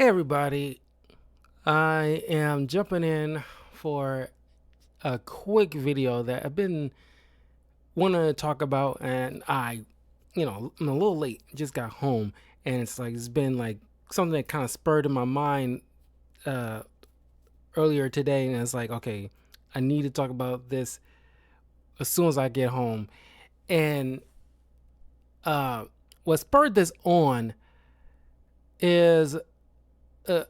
everybody. I am jumping in for a quick video that I've been wanting to talk about, and I'm a little late. Just got home, and it's been like something that kind of spurred in my mind uh, earlier today, and it's like, okay, I need to talk about this as soon as I get home. And what spurred this on is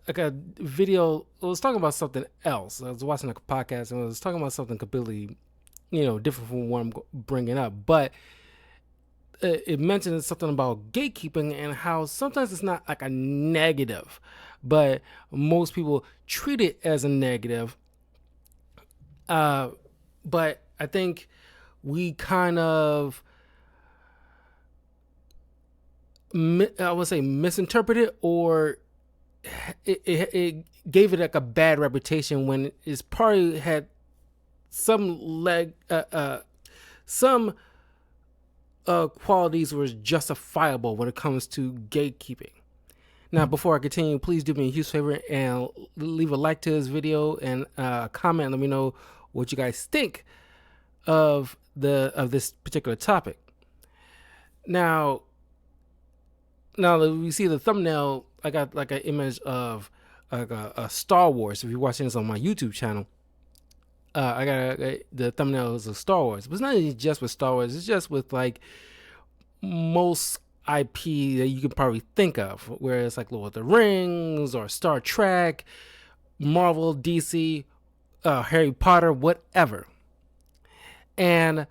like a video. I was talking about something else. I was watching a podcast and I was talking about something completely, different from what I'm bringing up. But it mentioned something about gatekeeping and how sometimes it's not like a negative, but most people treat it as a negative. But I think we kind of, I would say, misinterpreted, or it gave it like a bad reputation when it's probably had some qualities was justifiable when it comes to gatekeeping. Now, before I continue, please do me a huge favor and leave a like to this video and comment. Let me know what you guys think of this particular topic. Now that we see the thumbnail, I got like an image of like a Star Wars. If you're watching this on my YouTube channel, I got the thumbnail is of Star Wars. But it's not even just with Star Wars. It's just with like most IP that you can probably think of, where it's like Lord of the Rings or Star Trek, Marvel, DC, Harry Potter, whatever. And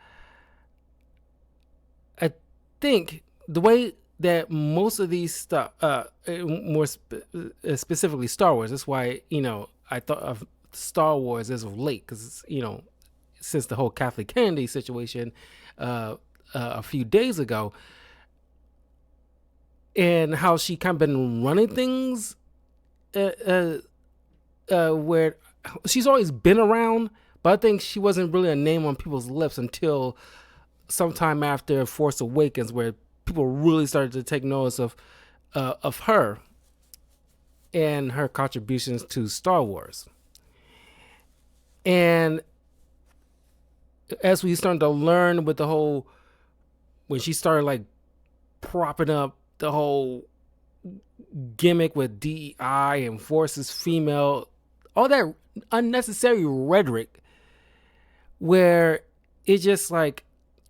I think the way that most of these stuff, specifically Star Wars, that's why, I thought of Star Wars as of late, because, since the whole Catholic Kennedy situation a few days ago, and how she kind of been running things where she's always been around, but I think she wasn't really a name on people's lips until sometime after Force Awakens, where people really started to take notice of her and her contributions to Star Wars. And as we started to learn with the whole, when she started like propping up the whole gimmick with DEI and Force is female, all that unnecessary rhetoric, where it's just like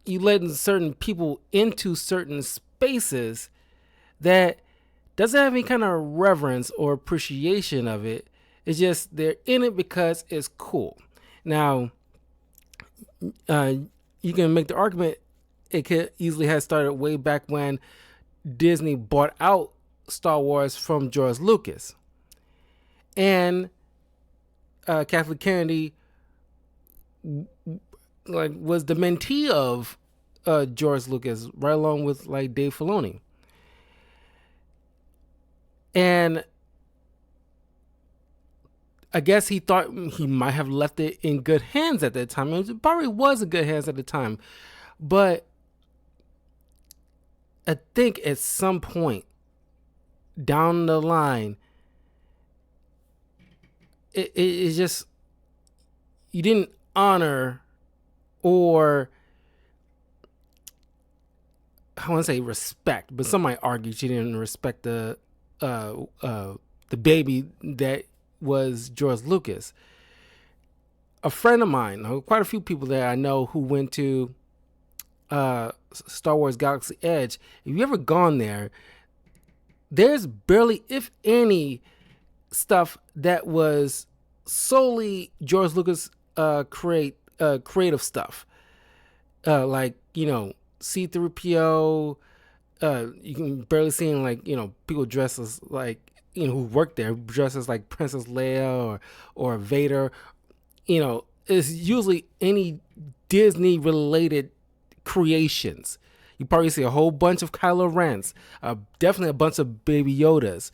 you letting certain people into certain spaces that doesn't have any kind of reverence or appreciation of it. It's just they're in it because it's cool. Now, you can make the argument it could easily have started way back when Disney bought out Star Wars from George Lucas, and Kathleen Kennedy was the mentee of George Lucas, right along with like Dave Filoni. And I guess he thought he might have left it in good hands at that time. And it probably was in good hands at the time. But I think at some point down the line, it's just, you didn't honor, or I want to say respect, but some might argue she didn't respect the baby that was George Lucas. A friend of mine, quite a few people that I know who went to Star Wars Galaxy Edge, if you ever gone there, there's barely, if any, stuff that was solely George Lucas creative stuff, like C-3PO. You can barely see like people dressed as like who work there dressed as like Princess Leia or Vader. It's usually any Disney related creations. You probably see a whole bunch of Kylo Rens, definitely a bunch of Baby Yodas,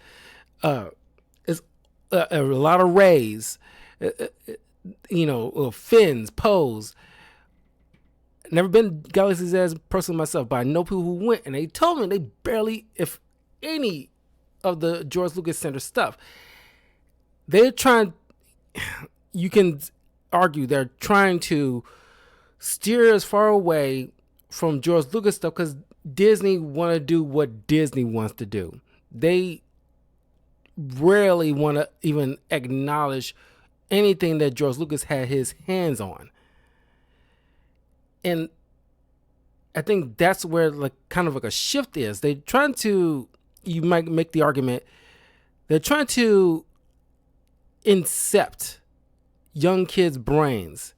it's a lot of Reys, Finns, Poes. Never been Galaxy's Edge personally myself, but I know people who went and they told me they barely, if any, of the George Lucas Center stuff. They're trying, you can argue they're trying to steer us far away from George Lucas stuff because Disney want to do what Disney wants to do. They rarely want to even acknowledge anything that George Lucas had his hands on. And I think that's where like kind of like a shift is. They're trying to, you might make the argument, they're trying to incept young kids' brains.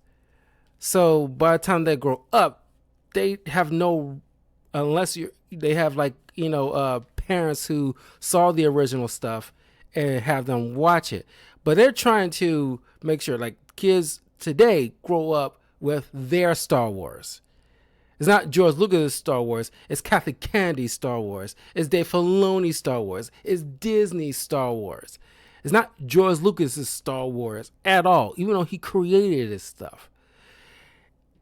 So by the time they grow up, they have no, unless they have like, parents who saw the original stuff and have them watch it. But they're trying to make sure like kids today grow up with their Star Wars. It's not George Lucas' Star Wars. It's Kathleen Kennedy's Star Wars. It's Dave Filoni's Star Wars. It's Disney's Star Wars. It's not George Lucas' Star Wars at all, even though he created this stuff.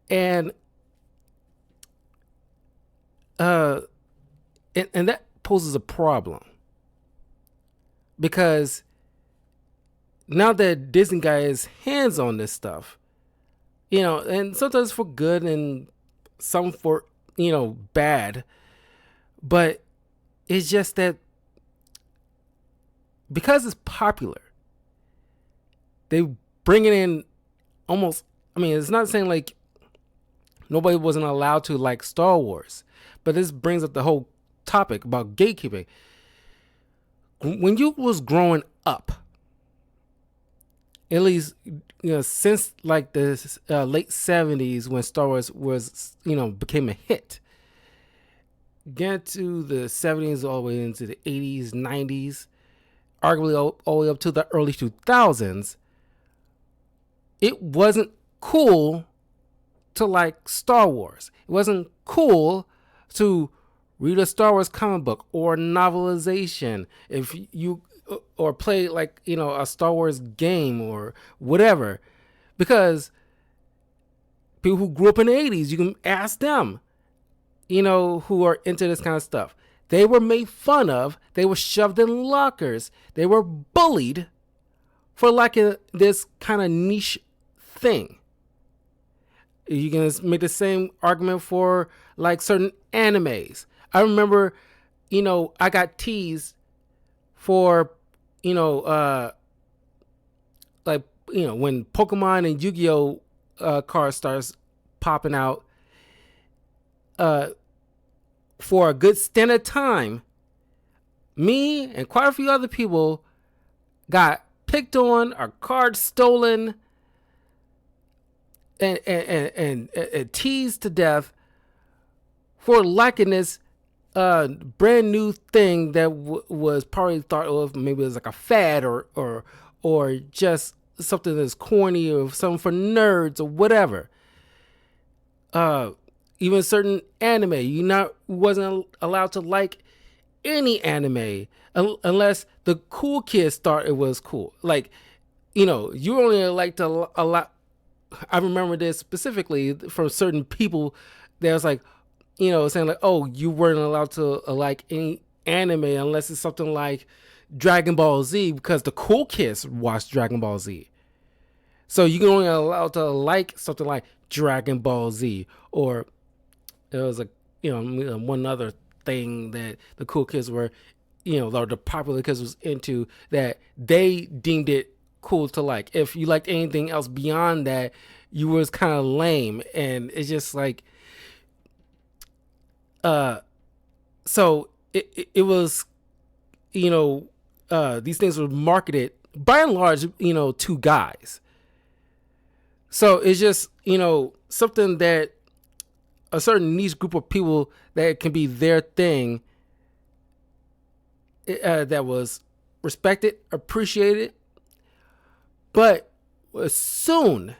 And that poses a problem. Because now that Disney got his hands on this stuff, and sometimes for good and some for, bad. But it's just that because it's popular, they bring it in almost, it's not saying like nobody wasn't allowed to like Star Wars, but this brings up the whole topic about gatekeeping. When you was growing up, at least since like the late 70s when Star Wars was became a hit, get to the 70s all the way into the 80s, 90s, arguably all the way up to the early 2000s, it wasn't cool to like Star Wars. It wasn't cool to read a Star Wars comic book or novelization if you or play like a Star Wars game or whatever, because people who grew up in the 80s, you can ask them, who are into this kind of stuff. They were made fun of. They were shoved in lockers. They were bullied for liking this kind of niche thing. You can make the same argument for like certain animes. I remember, I got teased for, when Pokemon and Yu-Gi-Oh cards starts popping out, for a good stint of time, me and quite a few other people got picked on, our cards stolen, and teased to death for liking this brand new thing that was probably thought of maybe as like a fad or just something that's corny or something for nerds or whatever. Even certain anime, you wasn't allowed to like any anime unless the cool kids thought it was cool. Like, you only like to allow. I remember this specifically from certain people that was like, saying like, oh, you weren't allowed to like any anime unless it's something like Dragon Ball Z because the cool kids watch Dragon Ball Z. So you can only allowed to like something like Dragon Ball Z, or there was one other thing that the cool kids were, or the popular kids was into that they deemed it cool to like. If you liked anything else beyond that, you was kind of lame, and it's just like, so it was, these things were marketed by and large, to guys. So it's just, something that a certain niche group of people that can be their thing, that was respected, appreciated. But as soon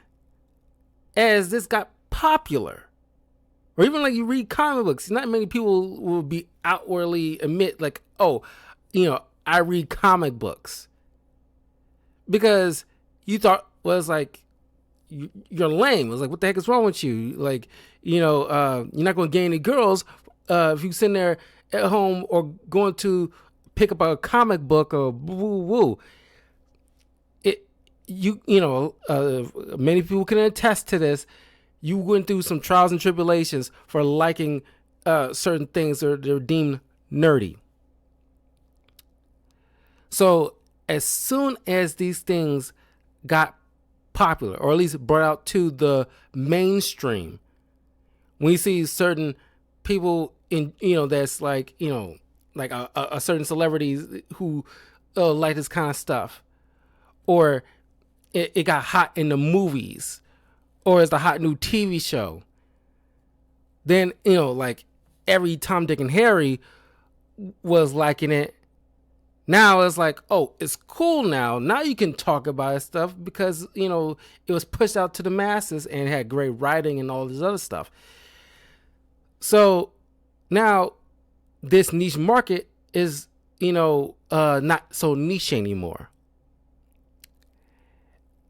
as this got popular, or even like you read comic books, not many people will be outwardly admit like, oh, I read comic books, because you thought was like, you're lame. It was like, what the heck is wrong with you? Like, you're not going to gain any girls if you sitting there at home or going to pick up a comic book or woo woo. It many people can attest to this. You went through some trials and tribulations for liking certain things that they're deemed nerdy. So as soon as these things got popular, or at least brought out to the mainstream, when you see certain people in, that's like, like a certain celebrities who like this kind of stuff, or it got hot in the movies, or it's the hot new TV show, then, like every Tom, Dick, and Harry was liking it. Now it's like, oh, it's cool now. Now you can talk about stuff because, it was pushed out to the masses and had great writing and all this other stuff. So now this niche market is, not so niche anymore.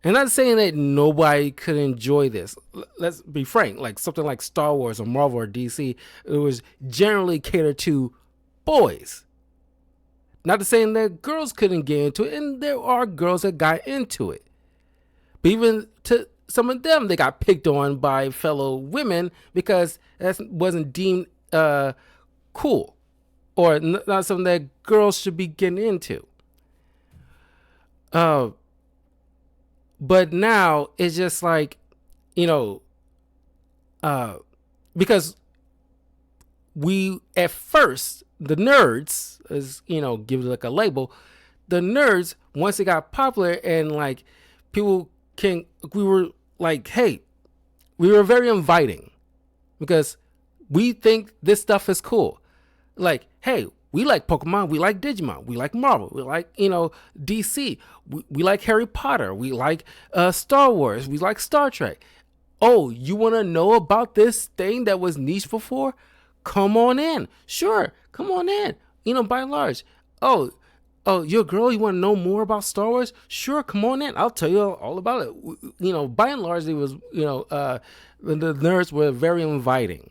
And not saying that nobody could enjoy this. Let's be frank, like something like Star Wars or Marvel or DC, it was generally catered to boys. Not to say that girls couldn't get into it, and there are girls that got into it. But even to some of them, they got picked on by fellow women because that wasn't deemed cool, or not something that girls should be getting into. But now it's just like, because we, at first, the nerds, as give it like a label, the nerds, once it got popular and like we were like, hey, we were very inviting because we think this stuff is cool. Like, hey, we like Pokemon, we like Digimon, we like Marvel, we like, DC, we like Harry Potter, we like Star Wars, we like Star Trek. Oh, you want to know about this thing that was niche before? Come on in. Sure, come on in. By and large. Oh, you're a girl, you want to know more about Star Wars? Sure, come on in. I'll tell you all about it. By and large, it was, the nerds were very inviting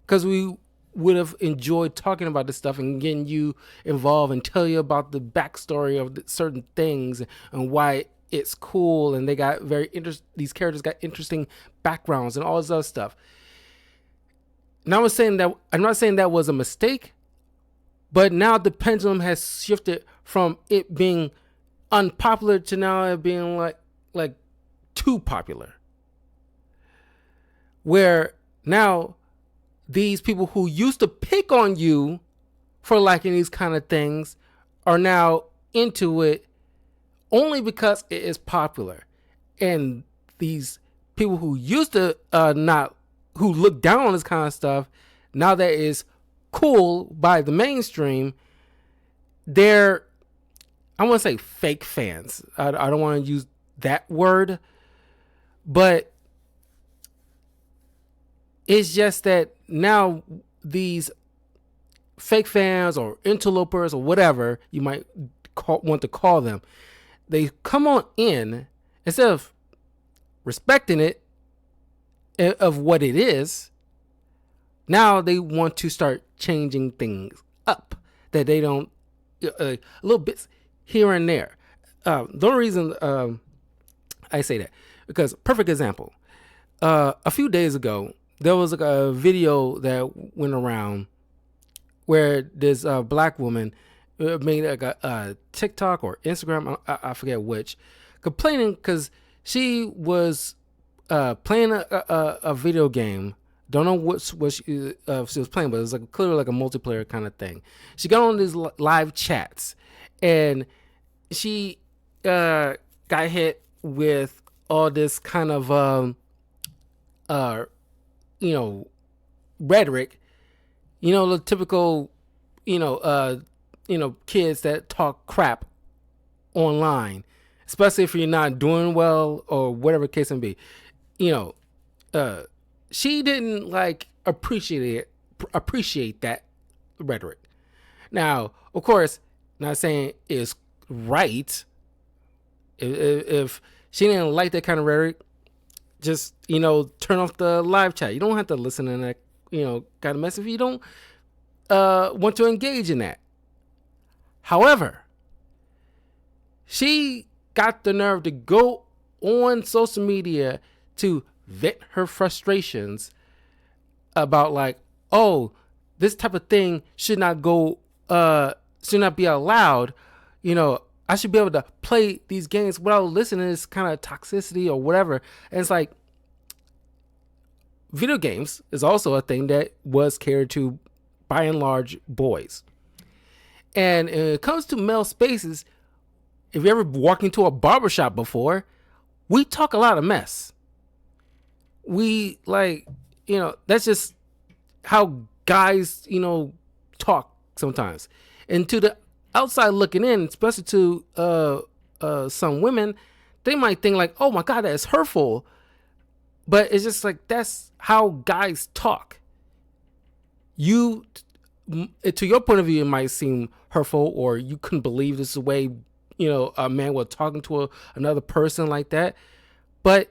because we would have enjoyed talking about this stuff and getting you involved and tell you about the backstory of certain things and why it's cool. And they got these characters got interesting backgrounds and all this other stuff. Now I'm not saying that was a mistake, but now the pendulum has shifted from it being unpopular to now it being like too popular. Where now these people who used to pick on you for liking these kind of things are now into it only because it is popular. And these people who used to who look down on this kind of stuff, now that is cool by the mainstream, they're, I want to say fake fans. I don't want to use that word, but it's just that now these fake fans or interlopers or whatever you might want to call them, they come on in, instead of respecting it of what it is, now they want to start changing things up that they don't, little bits here and there. The only reason I say that, because perfect example, a few days ago, there was like a video that went around where this black woman made like a TikTok or Instagram, I forget which, complaining because she was playing a video game. Don't know what she was playing, but it was like clearly like a multiplayer kind of thing. She got on these live chats, and she got hit with all this kind of rhetoric. The typical kids that talk crap online, especially if you're not doing well or whatever case may be. She didn't appreciate that rhetoric. Now, of course, not saying it's right. If she didn't like that kind of rhetoric, just turn off the live chat. You don't have to listen to that kind of mess if you don't want to engage in that. However, she got the nerve to go on social media to vent her frustrations about like, oh, this type of thing should not be allowed. I should be able to play these games without listening to this kind of toxicity or whatever. And it's like, video games is also a thing that was catered to by and large boys. And when it comes to male spaces, if you ever walked into a barbershop before, we talk a lot of mess. We that's just how guys, talk sometimes. And to the outside looking in, especially to some women, they might think like, oh my God, that is hurtful. But it's just like, that's how guys talk. To your point of view, it might seem hurtful, or you couldn't believe this is the way, a man was talking to another person like that. But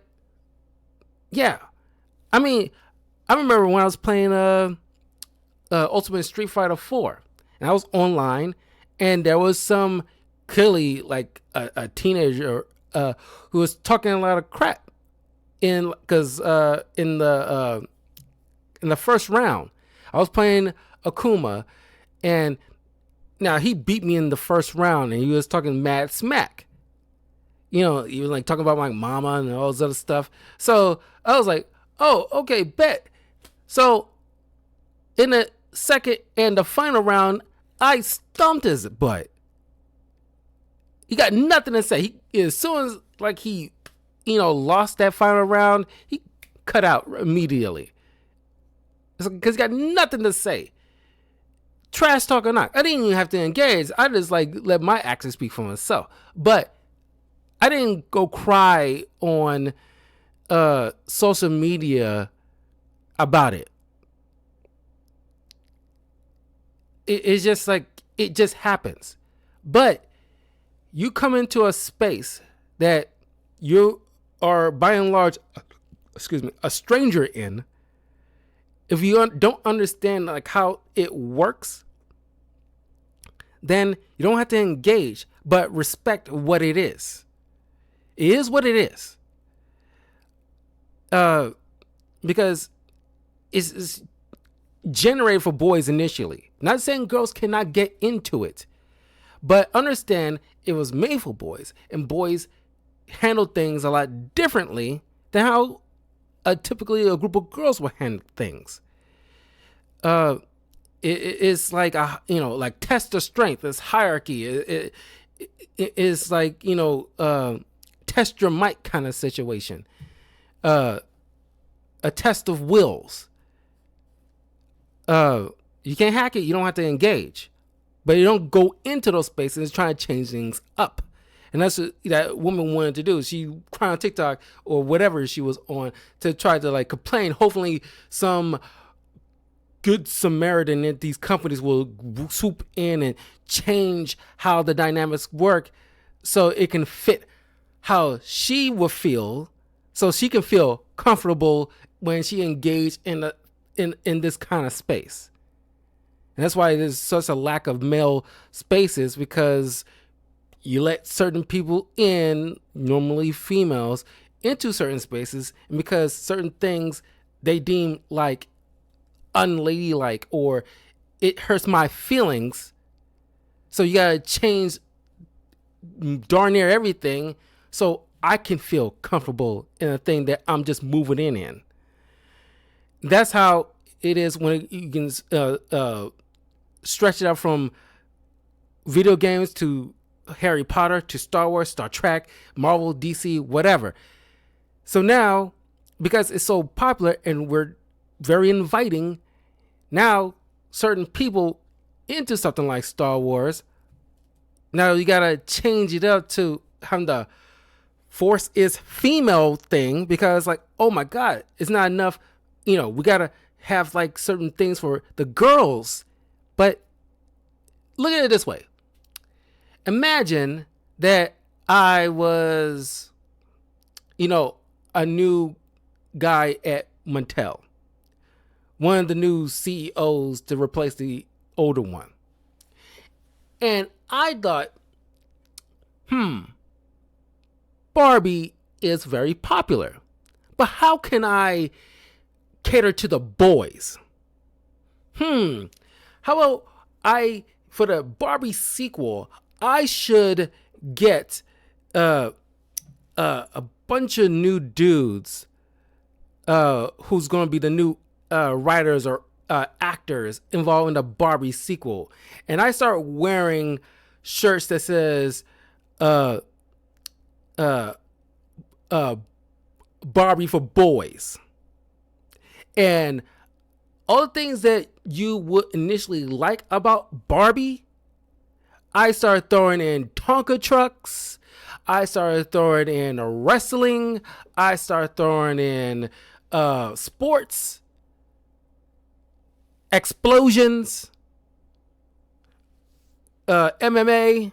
yeah, I mean, I remember when I was playing Ultimate Street Fighter 4, and I was online, and there was some clearly like a teenager who was talking a lot of crap. Because in the first round, I was playing Akuma, and now he beat me in the first round, and he was talking mad smack. He was like talking about my mama and all this other stuff. So I was like, oh, okay, bet. So in the second and the final round, I stomped his butt. He got nothing to say. As soon as like he lost that final round, he cut out immediately. Because he got nothing to say. Trash talk or not, I didn't even have to engage. I just like let my actions speak for myself. But I didn't go cry on social media about it. It's just like, it just happens. But you come into a space that you are by and large, a stranger in. If you don't understand like how it works, then you don't have to engage, but respect what it is. It is what it is. Because it's generated for boys initially. Not saying girls cannot get into it, but understand it was made for boys, and boys handle things a lot differently than how typically a group of girls will handle things. It's like like test of strength. It's hierarchy. It's like test your might kind of situation. A test of wills. You can't hack it. You don't have to engage, but you don't go into those spaces and try to change things up. And that's what that woman wanted to do. She cried on TikTok or whatever she was on to try to like complain. Hopefully some good Samaritan at these companies will swoop in and change how the dynamics work so it can fit how she will feel, so she can feel comfortable when she engaged in this kind of space. And that's why there's such a lack of male spaces, because you let certain people in, normally females, into certain spaces, and because certain things they deem like unladylike or it hurts my feelings, so you gotta change darn near everything so I can feel comfortable in a thing that I'm just moving in. That's how it is when you can stretch it out from video games to Harry Potter to Star Wars, Star Trek, Marvel, DC, whatever. So now, because it's so popular and we're very inviting, now certain people into something like Star Wars, now you gotta change it up to having the force is female thing, because like, oh my God, it's not enough. We gotta have like certain things for the girls. But look at it this way. Imagine that I was, a new guy at Mattel, one of the new CEOs to replace the older one. And I thought, Barbie is very popular, but how can I cater to the boys? How about for the Barbie sequel, I should get a bunch of new dudes who's going to be the new writers or actors involved in the Barbie sequel. And I start wearing shirts that says Barbie for boys. And all the things that you would initially like about Barbie, I started throwing in Tonka trucks. I started throwing in wrestling. I started throwing in sports, explosions, MMA.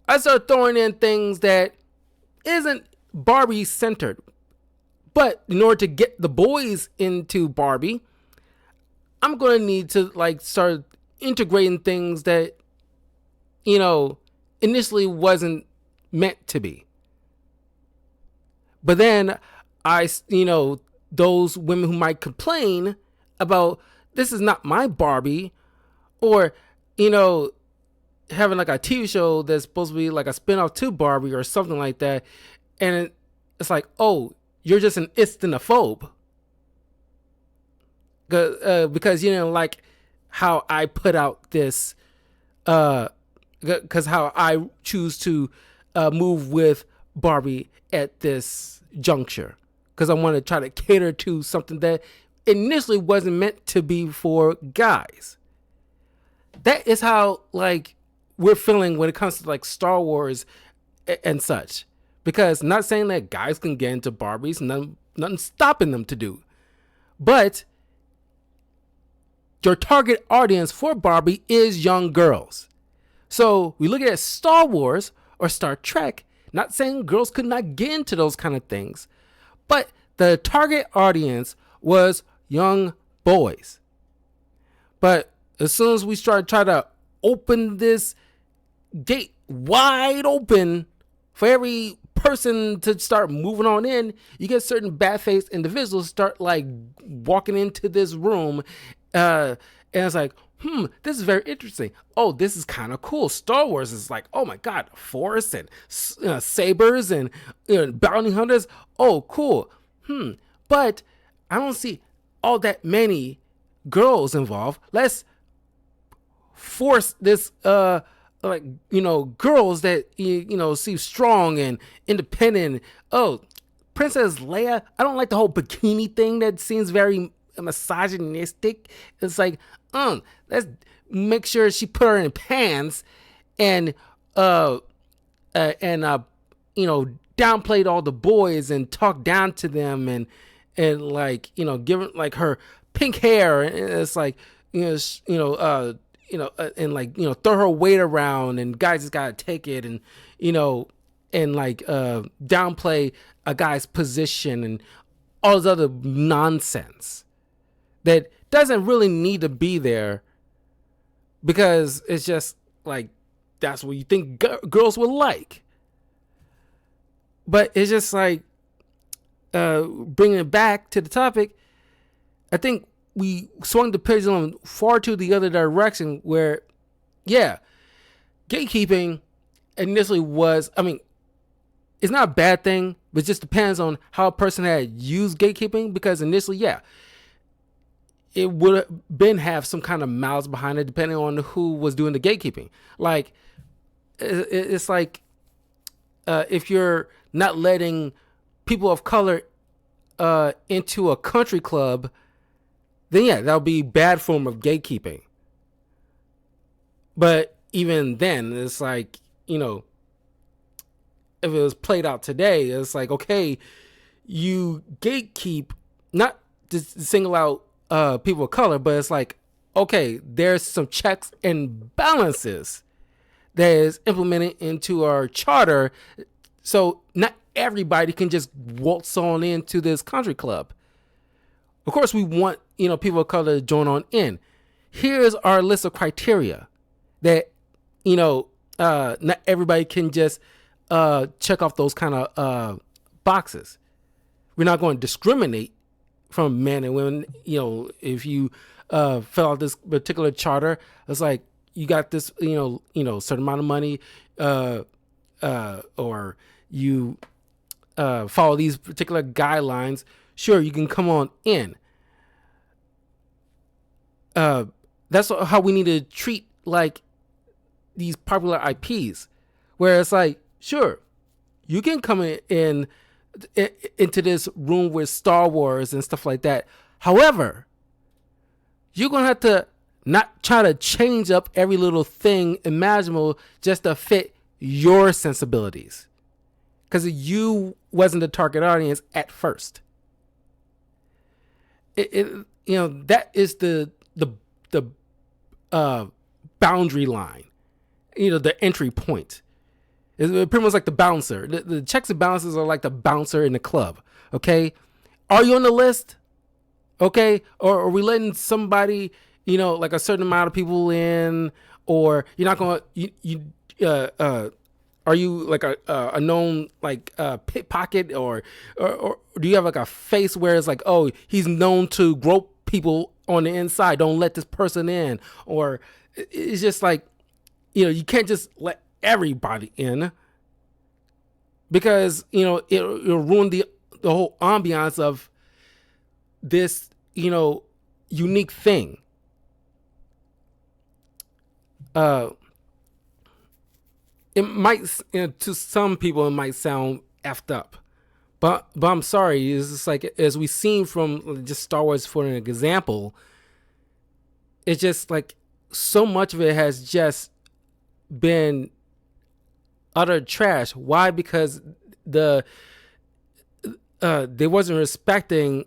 I started throwing in things that isn't Barbie centered. But in order to get the boys into Barbie, I'm going to need to start integrating things that, initially wasn't meant to be. But then those women who might complain about this is not my Barbie, or, having a TV show that's supposed to be like a spinoff to Barbie or something like that. And it's like, oh, you're just an istinophobe. Because you didn't like how I put out this, because how I choose to move with Barbie at this juncture. Because I want to try to cater to something that initially wasn't meant to be for guys. That is how we're feeling when it comes to Star Wars and such. Because not saying that guys can get into Barbies, nothing stopping them to do. But your target audience for Barbie is young girls. So we look at Star Wars or Star Trek, not saying girls could not get into those kind of things, but the target audience was young boys. But as soon as we try to open this gate wide open for every person to start moving on in, you get certain bad-faced individuals start walking into this room, and it's like, this is very interesting. Oh, this is kind of cool. Star Wars is oh my god, force and sabers and bounty hunters. Oh, cool. But I don't see all that many girls involved. Let's force this girls that seem strong and independent. Oh, Princess Leia, I don't like the whole bikini thing. That seems very misogynistic. It's let's make sure she put her in pants and downplayed all the boys and talked down to them and give her pink hair, and it's throw her weight around, and guys just gotta take it, and downplay a guy's position and all this other nonsense that doesn't really need to be there, because it's just that's what you think girls would like. But it's just bringing it back to the topic, I think we swung the pendulum far to the other direction where, gatekeeping initially was, it's not a bad thing, but it just depends on how a person had used gatekeeping, because initially, it would have been have some kind of malice behind it depending on who was doing the gatekeeping. It's if you're not letting people of color into a country club, then that'll be bad form of gatekeeping. But even then, it's if it was played out today, it's okay, you gatekeep, not to single out people of color, but it's okay, there's some checks and balances that is implemented into our charter, so not everybody can just waltz on into this country club. Of course, we want people of color to join on in. Here's our list of criteria. that, not everybody can just check off those kind of boxes. We're not going to discriminate from men and women. If you fill out this particular charter, it's like you got this, certain amount of money, or you follow these particular guidelines. Sure, you can come on in. That's how we need to treat like these popular IPs, where it's like, sure, you can come into this room with Star Wars and stuff like that. However, you're going to have to not try to change up every little thing imaginable just to fit your sensibilities, because you wasn't the target audience at first. That is the boundary line, the entry point. It's pretty much like the bouncer. The checks and balances are like the bouncer in the club. Okay, are you on the list? Okay, or are we letting somebody, like a certain amount of people in, or you're not going to are you like a known like pickpocket, or do you have like a face where it's like, oh, he's known to grope people on the inside, don't let this person in? Or it's just like, you can't just let everybody in, because it'll ruin the whole ambiance of this unique thing. It might, to some people, it might sound effed up, but I'm sorry. It's just like, as we've seen from just Star Wars for an example, it's just like so much of it has just been utter trash. Why? Because they wasn't respecting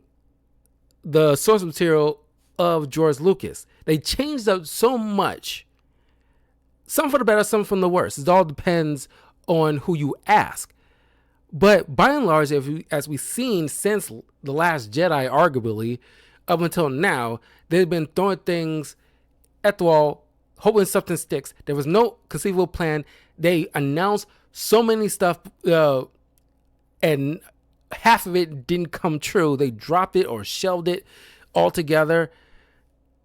the source material of George Lucas. They changed up so much. Some for the better, some from the worse. It all depends on who you ask. But by and large, as we've seen since The Last Jedi, arguably, up until now, they've been throwing things at the wall, hoping something sticks. There was no conceivable plan. They announced so many stuff, and half of it didn't come true. They dropped it or shelved it altogether,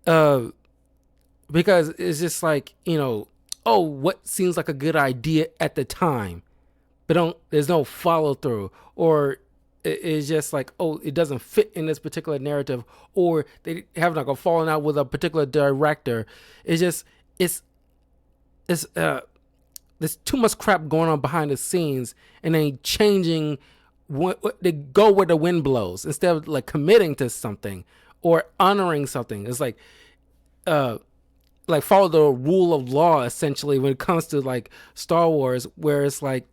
because it's just like, what seems like a good idea at the time, but there's no follow through, or it's just like, oh, it doesn't fit in this particular narrative, or they have like a falling out with a particular director. It's just, there's too much crap going on behind the scenes, and then changing they go where the wind blows instead of like committing to something or honoring something. It's like follow the rule of law, essentially, when it comes to like Star Wars, where it's like,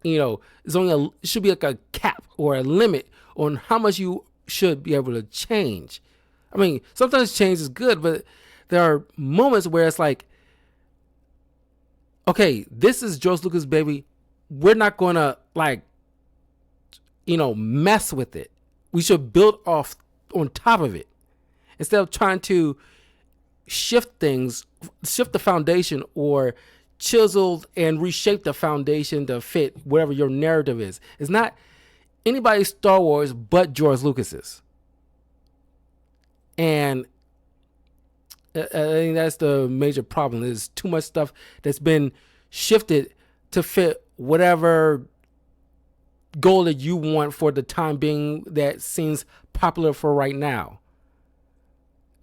it's only it should be like a cap or a limit on how much you should be able to change. I mean, sometimes change is good, but there are moments where it's like, okay, this is George Lucas' baby. We're not going to mess with it. We should build off on top of it instead of trying to shift the foundation, or chiseled and reshape the foundation to fit whatever your narrative is. It's not anybody's Star Wars but George Lucas's. And I think that's the major problem. There's too much stuff that's been shifted to fit whatever goal that you want for the time being that seems popular for right now.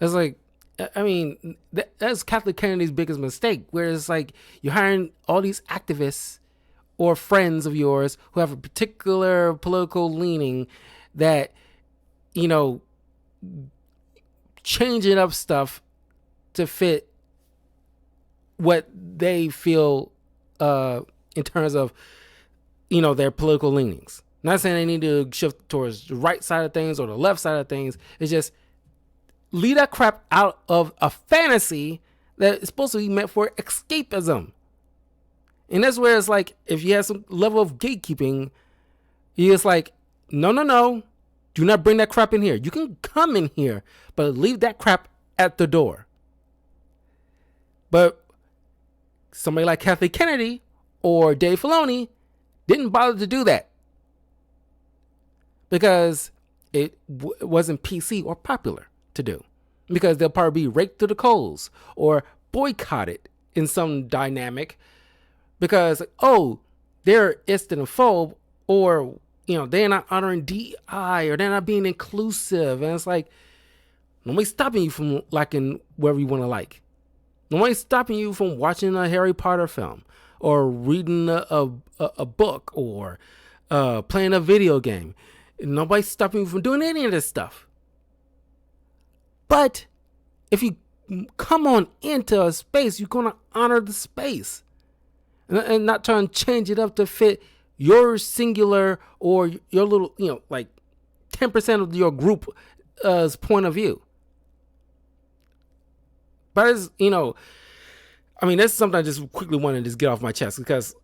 It's like, I mean, that's Catholic Kennedy's biggest mistake, where it's like you're hiring all these activists or friends of yours who have a particular political leaning that, changing up stuff to fit what they feel in terms of, their political leanings. Not saying they need to shift towards the right side of things or the left side of things. It's just, leave that crap out of a fantasy that is supposed to be meant for escapism. And that's where it's like, if you have some level of gatekeeping, it's like, no. Do not bring that crap in here. You can come in here, but leave that crap at the door. But somebody like Kathleen Kennedy or Dave Filoni didn't bother to do that because it wasn't PC or popular to do, because they'll probably be raked through the coals or boycotted in some dynamic because, oh, they're Islamophobe, or, you know, they're not honoring DI, or they're not being inclusive. And it's like, nobody's stopping you from liking wherever you want to like. Nobody's stopping you from watching a Harry Potter film or reading a book or playing a video game. Nobody's stopping you from doing any of this stuff. But if you come on into a space, you're going to honor the space and not try and change it up to fit your singular or your little, you know, like 10% of your group's point of view. But it's, you know, I mean, that's something I just quickly wanted to just get off my chest, because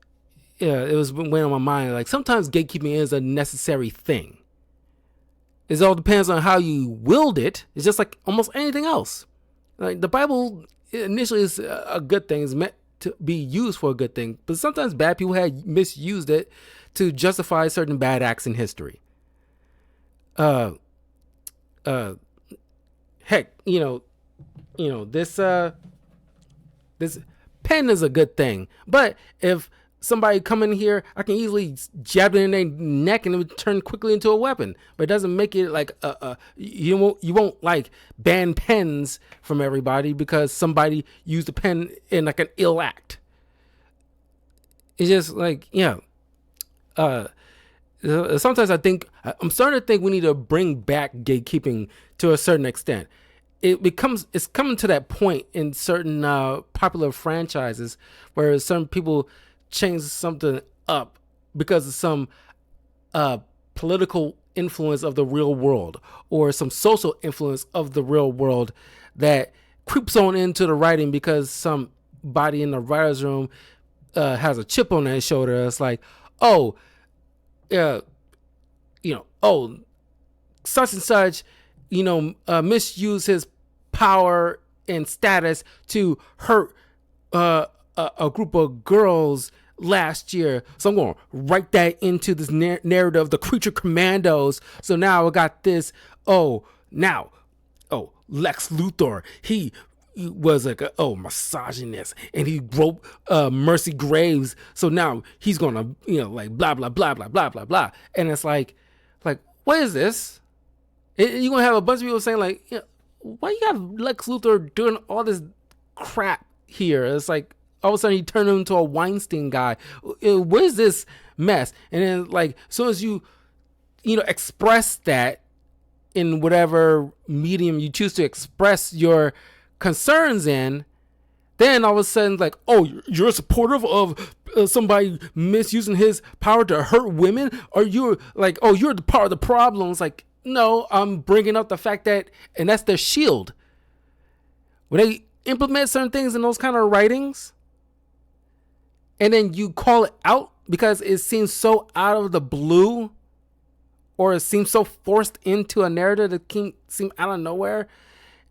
it was weighing on my mind. Like, sometimes gatekeeping is a necessary thing. It all depends on how you wield it. It's just like almost anything else. Like, the Bible initially is a good thing. It's meant to be used for a good thing. But sometimes bad people had misused it to justify certain bad acts in history. Heck, this pen is a good thing, but if somebody come in here, I can easily jab it in their neck and it would turn quickly into a weapon. But it doesn't make it like you won't like ban pens from everybody because somebody used a pen in like an ill act. It's just like, sometimes I think, I'm starting to think we need to bring back gatekeeping to a certain extent. It's coming to that point in certain popular franchises where certain people change something up because of some political influence of the real world or some social influence of the real world that creeps on into the writing because somebody in the writer's room has a chip on their shoulder. It's like, such and such, misuse his power and status to hurt a group of girls last year. So I'm going to write that into this narrative of the Creature Commandos. So now I got this. Lex Luthor, he was like a misogynist, and he wrote Mercy Graves. So now he's gonna like blah blah blah blah blah blah blah. And it's like what is this? You're gonna have a bunch of people saying like, why you have Lex Luthor doing all this crap here? It's like all of a sudden he turned into a Weinstein guy. What is this mess? And then like as soon as you express that in whatever medium you choose to express your concerns in, then all of a sudden like, you're supportive of somebody misusing his power to hurt women, or you're like, you're the part of the problem. It's like, no, I'm bringing up the fact that, and that's their shield. When they implement certain things in those kind of writings, and then you call it out because it seems so out of the blue, or it seems so forced into a narrative that can seem out of nowhere,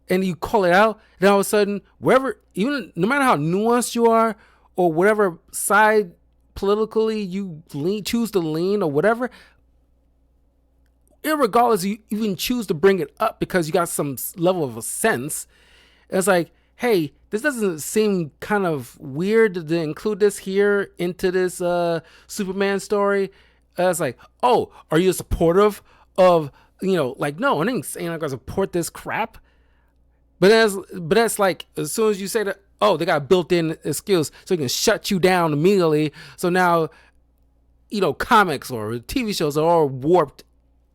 and you call it out, then all of a sudden, wherever, even no matter how nuanced you are, or whatever side politically you choose to lean, or whatever, irregardless, you even choose to bring it up because you got some level of a sense. It's like, hey, this doesn't seem kind of weird to include this here into this Superman story. It's like, are you supportive of, like, no, I didn't say I'm gonna support this crap. But that's like, as soon as you say that, they got built-in skills, so you can shut you down immediately. So now, comics or TV shows are all warped,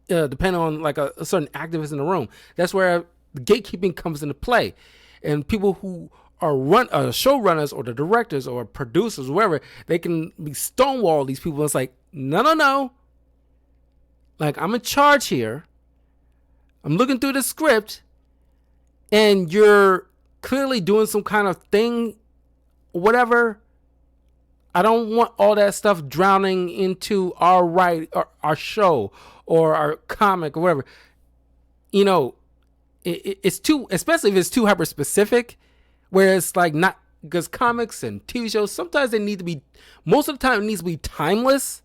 depending on like a certain activist in the room. That's where the gatekeeping comes into play, and people who are showrunners or the directors or producers, whoever, they can be stonewall these people. It's like, no. Like, I'm in charge here. I'm looking through the script, and you're clearly doing some kind of thing, whatever. I don't want all that stuff drowning into our show or our comic or whatever. It's too, especially if it's too hyper specific, where it's like not because comics and TV shows, sometimes they need to be, most of the time it needs to be timeless.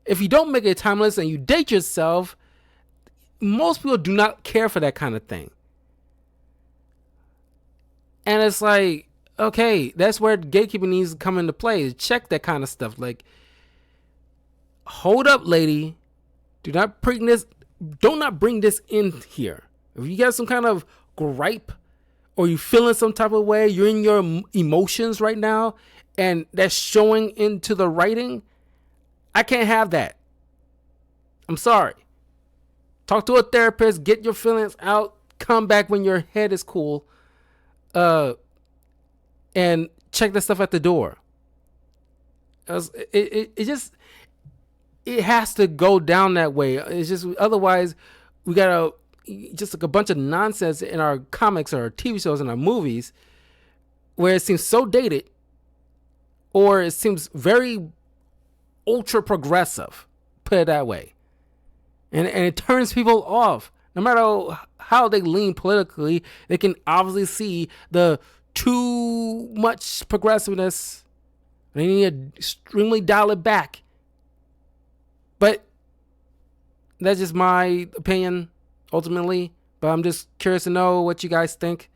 If you don't make it timeless and you date yourself, most people do not care for that kind of thing. And it's like, okay, that's where gatekeeping needs to come into play. Check that kind of stuff. Like, hold up, lady. Do not bring this in here. If you got some kind of gripe or you feeling some type of way, you're in your emotions right now, and that's showing into the writing, I can't have that. I'm sorry. Talk to a therapist, get your feelings out, come back when your head is cool, and check that stuff at the door. It has to go down that way. It's just, otherwise we gotta just like a bunch of nonsense in our comics or our TV shows and our movies where it seems so dated, or it seems very ultra progressive, put it that way, and it turns people off. No matter how they lean politically, they can obviously see the too much progressiveness. They need to extremely dial it back. But that's just my opinion, ultimately. But I'm just curious to know what you guys think.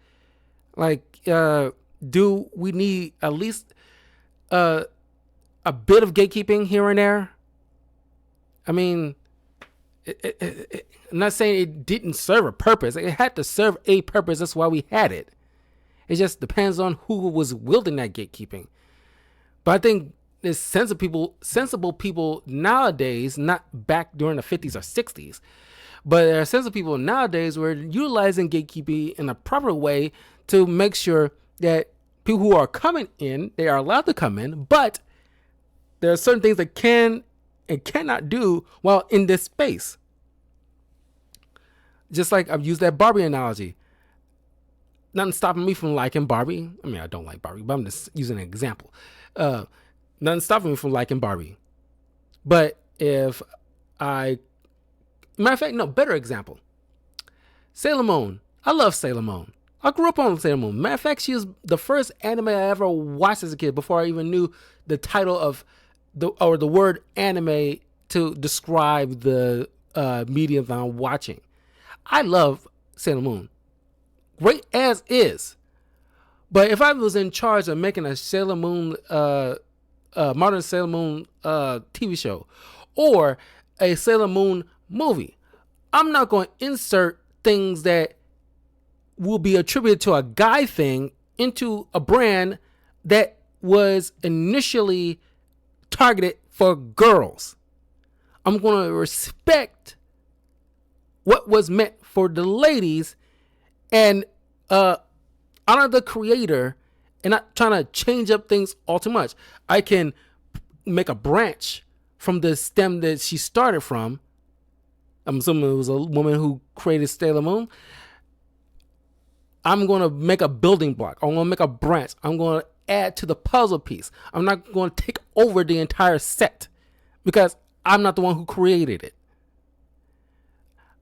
Like, do we need at least a bit of gatekeeping here and there? I mean, I'm not saying it didn't serve a purpose. It had to serve a purpose. That's why we had it. It just depends on who was wielding that gatekeeping. But I think there's sensible people nowadays, not back during the 50s or 60s, but there are sensible people nowadays who are utilizing gatekeeping in a proper way to make sure that people who are coming in, they are allowed to come in, but there are certain things that can and cannot do while in this space. Just like I've used that Barbie analogy. Nothing stopping me from liking Barbie. I mean, I don't like Barbie, but I'm just using an example. Nothing stopping me from liking Barbie. But if matter of fact, no, better example. Sailor Moon. I love Sailor Moon. I grew up on Sailor Moon. Matter of fact, she was the first anime I ever watched as a kid before I even knew the title of the word anime to describe the medium that I'm watching. I love Sailor Moon. Great as is. But if I was in charge of making a Sailor Moon, modern Sailor Moon TV show or a Sailor Moon movie, I'm not going to insert things that will be attributed to a guy thing into a brand that was initially targeted for girls. I'm going to respect what was meant for the ladies and honor the creator and not trying to change up things all too much. I can make a branch from the stem that she started from. I'm assuming it was a woman who created Sailor Moon. I'm going to make a building block. I'm going to make a branch. I'm going to add to the puzzle piece. I'm not going to take over the entire set because I'm not the one who created it.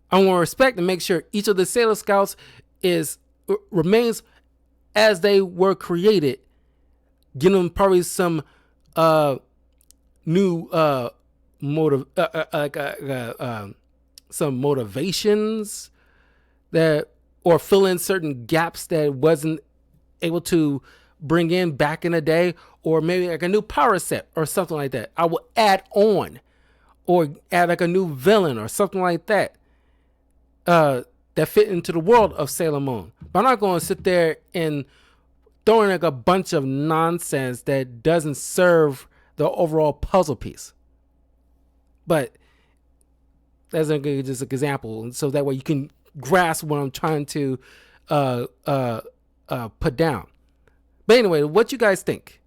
I'm going to respect and make sure each of the Sailor Scouts remains as they were created. Give them probably some new some motivations that, or fill in certain gaps that wasn't able to bring in back in the day, or maybe like a new power set or something like that. I will add on, or add like a new villain or something like that. That fit into the world of Sailor Moon. But I'm not going to sit there and throw in like a bunch of nonsense that doesn't serve the overall puzzle piece. But that's just an example, so that way you can grasp what I'm trying to put down. But anyway, what you guys think?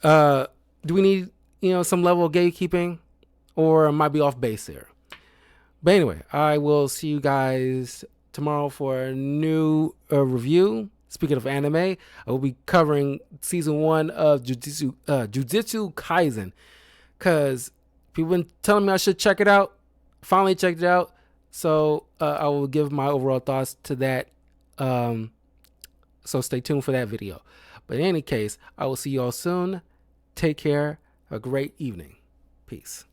Do we need some level of gatekeeping, or am I be off base here? But anyway, I will see you guys tomorrow for a new review. Speaking of anime, I will be covering season 1 of Jujutsu Kaisen, because people have been telling me I should check it out. Finally checked it out, so I will give my overall thoughts to that. So stay tuned for that video. But in any case, I will see you all soon. Take care. Have a great evening. Peace.